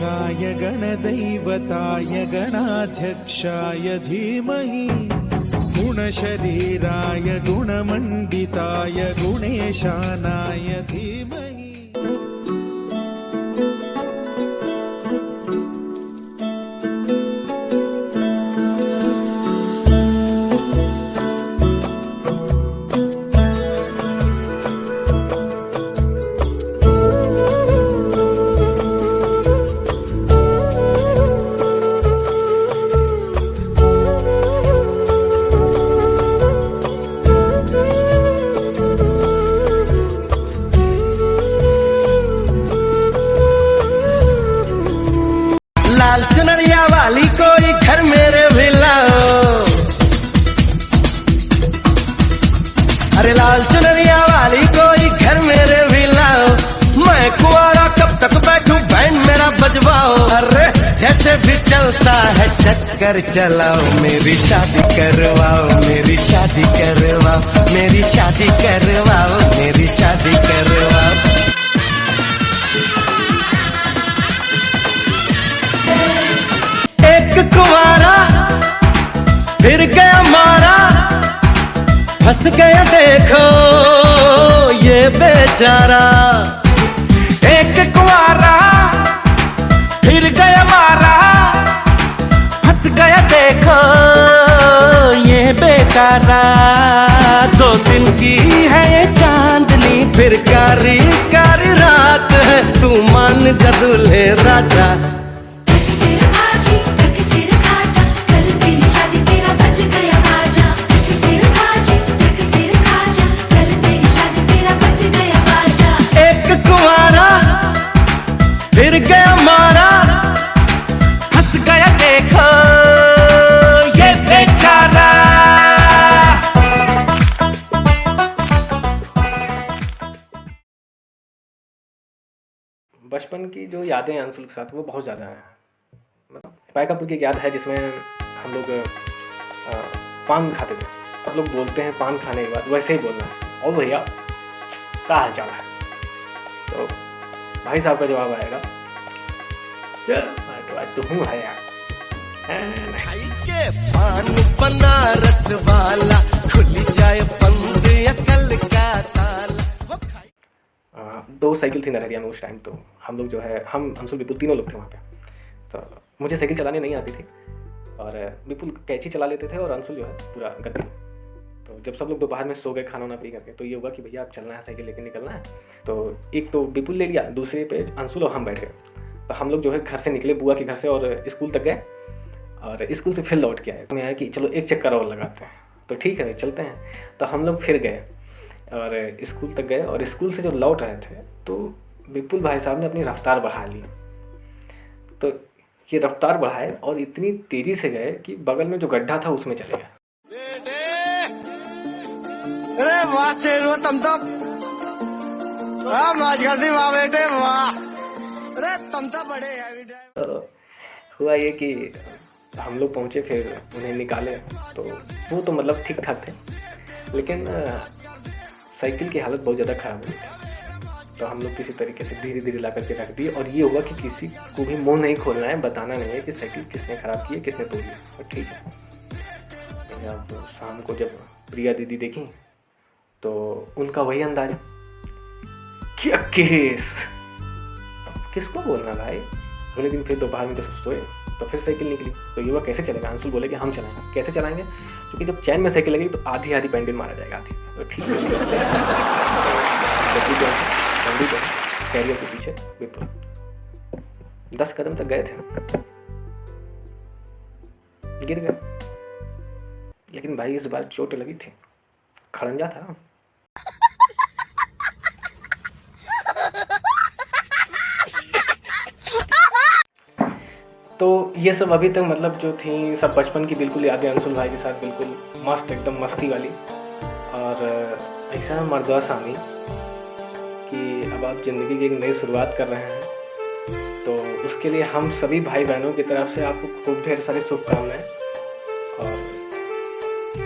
गणनायकाय गणदैवताय गणाध्यक्षाय धीमहि गुणशरीराय गुणमण्डिताय गुणेशानाय धीमहि। लाल चुनरिया वाली कोई घर मेरे भी लाओ, अरे लाल चुनरिया वाली कोई घर मेरे भी लाओ। मैं कुंवारा कब तक बैठूं बैंड मेरा बजवाओ। अरे जैसे भी चलता है चक्कर चलाओ, मेरी शादी करवाओ, मेरी शादी करवाओ, मेरी शादी करवाओ, मेरी शादी करवाओ। एक कुंवारा फिर गया मारा, फंस गया देखो ये बेचारा। एक कुंवारा फिर गया मारा, फंस गया देखो ये बेचारा। 2 दिन की है ये चांदनी, फिर कारी कारी रात है, तू मान जा दूल्हे राजा। फिर गया मारा, हंस गया देखो ये बेचारा। बचपन की जो यादें अंशुल के साथ वो बहुत ज़्यादा हैं। मतलब पायकापुर की एक याद है जिसमें हम लोग पान खाते थे। सब लोग बोलते हैं पान खाने के बाद वैसे ही बोलना है, और भैया क्या हाल चाल है। तो भाई साहब का जवाब आएगा तो हूँ है यार। के पान बनारस वाला खुल जाए बंद अकल का ताला। 2 साइकिल थी नरहरिया में उस टाइम। तो हम लोग जो है, हम अंशुल विपुल तीनों लोग थे वहाँ पे। तो मुझे साइकिल चलाने नहीं आती थी और विपुल कैची चला लेते थे और अंशुल जो है पूरा गद्दी। तो जब सब लोग दोपहर में सो गए खाना वाना पी करके, तो ये हुआ कि भैया अब चलना है, साइकिल लेके निकलना है। तो एक तो विपुल ले लिया, दूसरे पे अंशुल और हम बैठ गए। तो हम लोग जो है घर से निकले बुआ के घर से और स्कूल तक गए, और स्कूल से फिर लौट के आए। तो मैं आया कि चलो एक चक्कर और लगाते हैं। तो ठीक है चलते हैं। तो हम लोग फिर गए और स्कूल तक गए, और स्कूल से जब लौट रहे थे तो विपुल भाई साहब ने अपनी रफ्तार बढ़ा ली। तो ये रफ्तार बढ़ाए और इतनी तेज़ी से गए कि बगल में जो गड्ढा था उसमें चले गए। अरे वाह शेरो तुम तो मौज कर दी वाह बेटे वाह। अरे तुम तो बड़े हैवी ड्राइवर। तो हुआ ये कि हम लोग पहुँचे, फिर उन्हें निकाले। तो वो तो मतलब ठीक ठाक थे, लेकिन साइकिल की हालत बहुत ज़्यादा ख़राब हुई थी। तो हम लोग किसी तरीके से धीरे धीरे ला करके रख दिए, और ये हुआ कि किसी को भी मुँह नहीं खोलना है, बताना नहीं है कि साइकिल किसने ख़राब की है, किसने तोड़ी है। और ठीक है। अब शाम को जब प्रिया दीदी देखी तो उनका वही अंदाजा, क्या केस, किसको बोलना भाई। अगले दिन फिर दोपहर में तो सब सोए, तो फिर साइकिल निकली। तो युवा कैसे चलेगा, अंशुल बोले कि हम चलाएंगे। कैसे चलाएंगे, क्योंकि जब चैन में साइकिल लगेगी तो आधी आधी पेंडिल मारा जाएगा, आधी। तो ठीक है कैरियर के पीछे विपुल 10 कदम तक गए थे, गिर गए। लेकिन भाई इस बार चोट लगी थी, खड़ंजा था। तो ये सब अभी तक मतलब जो थी सब बचपन की बिल्कुल यादें अंशुल भाई के साथ, बिल्कुल मस्त, एकदम मस्ती वाली। और ऐसा मर्दवा सामी कि अब आप ज़िंदगी की एक नई शुरुआत कर रहे हैं, तो उसके लिए हम सभी भाई बहनों की तरफ से आपको खूब ढेर सारी शुभकामनाएं और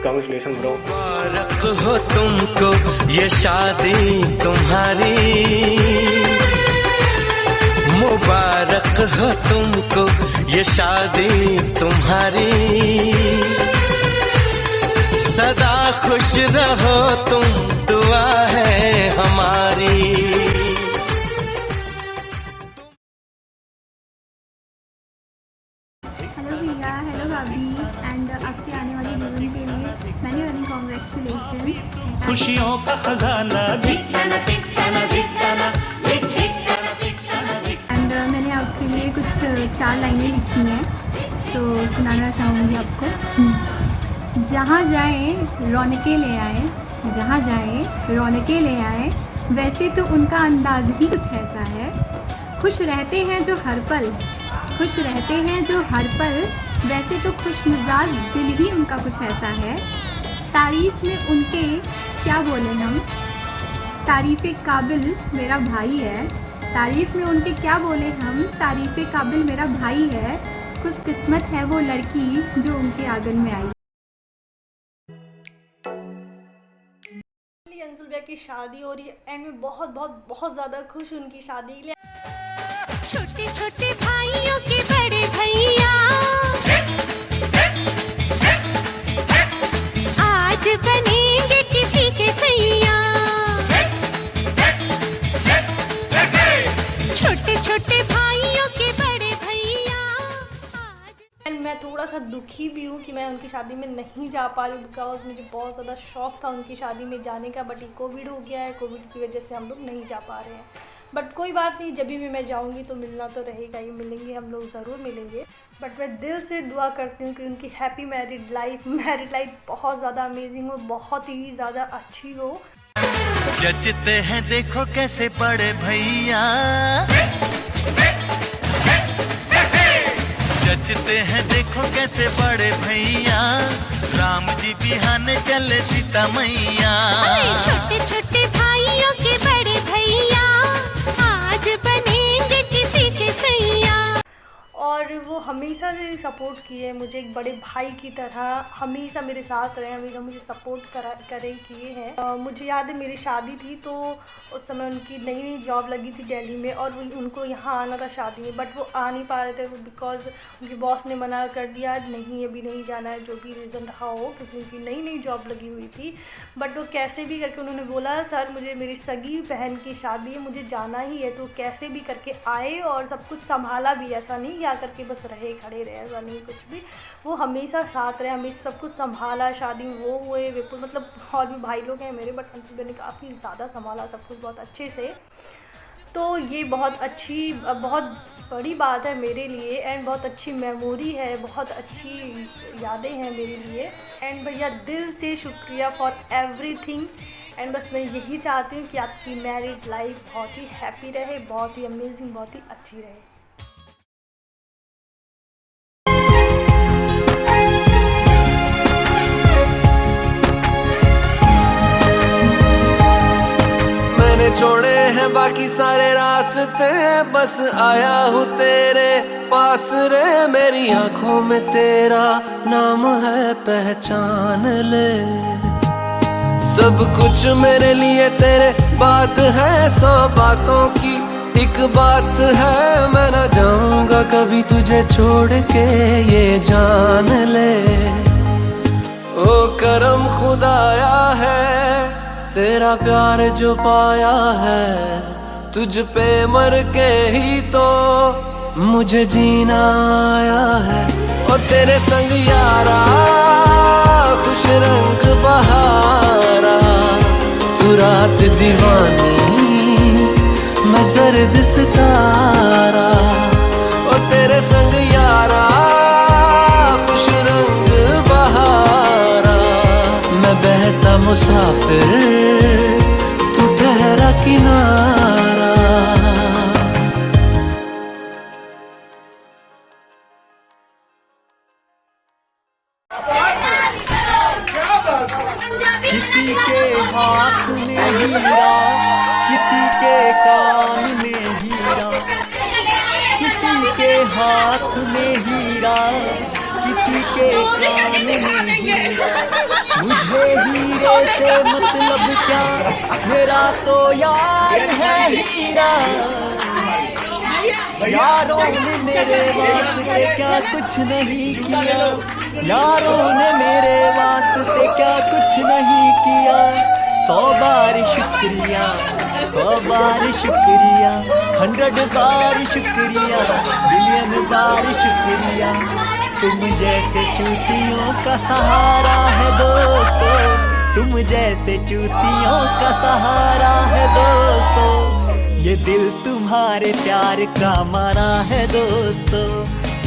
कांग्रेचुलेशन ब्रो। मुबारक हो तुमको ये शादी तुम्हारी, मुबारक हो तुमको ये शादी तुम्हारी, सदा खुश रहो तुम, दुआ है हमारी। हेलो भैया, हेलो भाभी एंड आपके आने वाले जीवन के लिए मैंने वेरी कॉन्ग्रेचुलेशन। खुशियों का खजाना एंड मैंने आपके लिए कुछ 4 लाइनें लिखी हैं तो सुनाना चाहूँगी आपको। जहाँ जाए रौनकें ले आए, जहाँ जाए रौनकें ले आए, वैसे तो उनका अंदाज़ ही कुछ ऐसा है। खुश रहते हैं जो हर पल, खुश रहते हैं जो हर पल, वैसे तो खुश मिजाज दिल ही उनका कुछ ऐसा है। तारीफ़ में उनके क्या बोले हम, तारीफ़े काबिल मेरा भाई है। तारीफ़ में उनके क्या बोले हम, तारीफ़े काबिल मेरा भाई है। खुशकिस्मत है वो लड़की जो उनके आंगन में आई। अंशुल भैया की शादी हो रही है एंड मैं बहुत बहुत बहुत ज़्यादा खुश हूँ उनकी शादी के लिए। छोटे छोटे भाइयों के बड़े भैया आज बनेंगे किसी के सैया। छोटे छोटे भाइयों के बड़े भैया आज। एंड मैं थोड़ा सा दुखी भी हूँ कि मैं उनकी शादी में नहीं जा पा रही हूँ, बिकॉज मुझे बहुत ज़्यादा शौक था उनकी शादी में जाने का, बट ये कोविड हो गया है। कोविड की वजह से हम लोग नहीं जा पा रहे हैं, बट कोई बात नहीं, जब भी मैं जाऊंगी तो मिलना तो रहेगा ही, मिलेंगे हम लोग, ज़रूर मिलेंगे। बट मैं दिल से दुआ करती हूँ कि उनकी हैप्पी मैरिड लाइफ बहुत ज़्यादा अमेजिंग हो, बहुत ही ज़्यादा अच्छी हो। जचते हैं देखो कैसे बड़े भैया, जचते हैं देखो कैसे बड़े भैया, राम जी बिहाने चले सीता मैया। छोटे छोटे भाइयों के बड़े भैया आज बनेंगे किसी के सैया। और वो हमेशा से सपोर्ट किए मुझे, एक बड़े भाई की तरह हमेशा मेरे साथ रहे, हमेशा मुझे सपोर्ट करे किए हैं। मुझे याद है मेरी शादी थी तो उस समय उनकी नई नई जॉब लगी थी दिल्ली में और उनको यहाँ आना था शादी में, बट वो आ नहीं पा रहे थे बिकॉज उनके बॉस ने मना कर दिया, नहीं अभी नहीं जाना है, जो भी रीज़न रहा हो, क्योंकि उनकी नई नई जॉब लगी हुई थी। बट वो कैसे भी करके उन्होंने बोला सर मुझे मेरी सगी बहन की शादी है, मुझे जाना ही है, तो कैसे भी करके आए और सब कुछ संभाला भी, ऐसा नहीं या करके बस रहे खड़े रहे, ऐसा नहीं कुछ भी, वो हमेशा साथ रहे, हमेशा सब कुछ संभाला। शादी में वो हुए विपुल, मतलब और भी भाई लोग हैं मेरे, बट अंशुल ने काफ़ी ज़्यादा संभाला सब कुछ बहुत अच्छे से। तो ये बहुत अच्छी, बहुत बड़ी बात है मेरे लिए एंड बहुत अच्छी मेमोरी है, बहुत अच्छी यादें हैं मेरे लिए। एंड भैया दिल से शुक्रिया फॉर एवरीथिंग। एंड बस मैं यही चाहती हूँ कि आपकी मैरिड लाइफ बहुत ही हैप्पी रहे, बहुत ही अमेजिंग, बहुत ही अच्छी रहे। मैंने छोड़े हैं बाकी सारे रास्ते, बस आया हूँ तेरे पास रे। मेरी आंखों में तेरा नाम है, पहचान ले। सब कुछ मेरे लिए तेरे बात है, 100 बातों की एक बात है। मैं ना जाऊंगा कभी तुझे छोड़ के, ये जान ले। ओ करम खुदाया है तेरा प्यार जो पाया है, तुझ पे मर के ही तो मुझे जीना आया है। ओ तेरे संग यारा खुश रंग बहारा, तू रात दीवानी मैं जर्द सितारा। ओ तेरे संग यारा खुश रंग बहारा, मैं बहता मुसाफिर तू ठहरा किनारा। किसी के हाथ में हीरा, किसी के कान में हीरा, किसी के हाथ में हीरा, किसी के कान में हीरा। मुझे हीरे से मतलब क्या, मेरा तो यार है हीरा। यारों ने मेरे वास्ते क्या कुछ नहीं किया, यारों ने मेरे वास्ते क्या कुछ नहीं किया। 100 बार शुक्रिया, 100 बार शुक्रिया, 100 बार शुक्रिया, बिलियन बार शुक्रिया। तुम जैसे चूतियों का सहारा है दोस्तों, तुम जैसे चूतियों का सहारा है दोस्तों। ये दिल तुम्हारे प्यार का मारा है दोस्तों,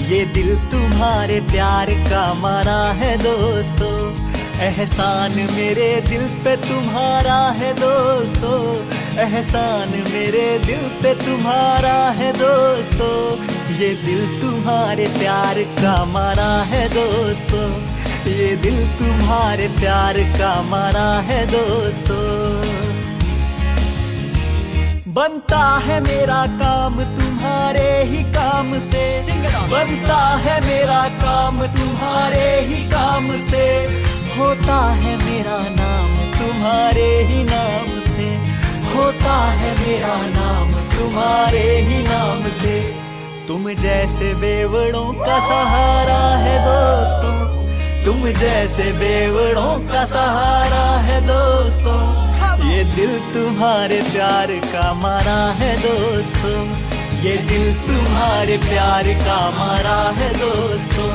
ये दिल तुम्हारे प्यार का मारा है दोस्तों। एहसान मेरे दिल पे तुम्हारा है दोस्तों, एहसान मेरे दिल पे तुम्हारा है दोस्तों। ये दिल तुम्हारे प्यार का मारा है दोस्तों, ये दिल तुम्हारे प्यार का मारा है दोस्तों। बनता है मेरा काम तुम्हारे ही काम से, बनता है मेरा काम तुम्हारे ही काम से। होता है मेरा नाम तुम्हारे ही नाम से, होता है मेरा नाम तुम्हारे ही नाम से। तुम जैसे बेवड़ों का सहारा है दोस्तों, तुम जैसे बेवड़ों का सहारा है दोस्तों। ये दिल तुम्हारे प्यार का मारा है दोस्तों, ये दिल तुम्हारे प्यार का मारा है दोस्तों।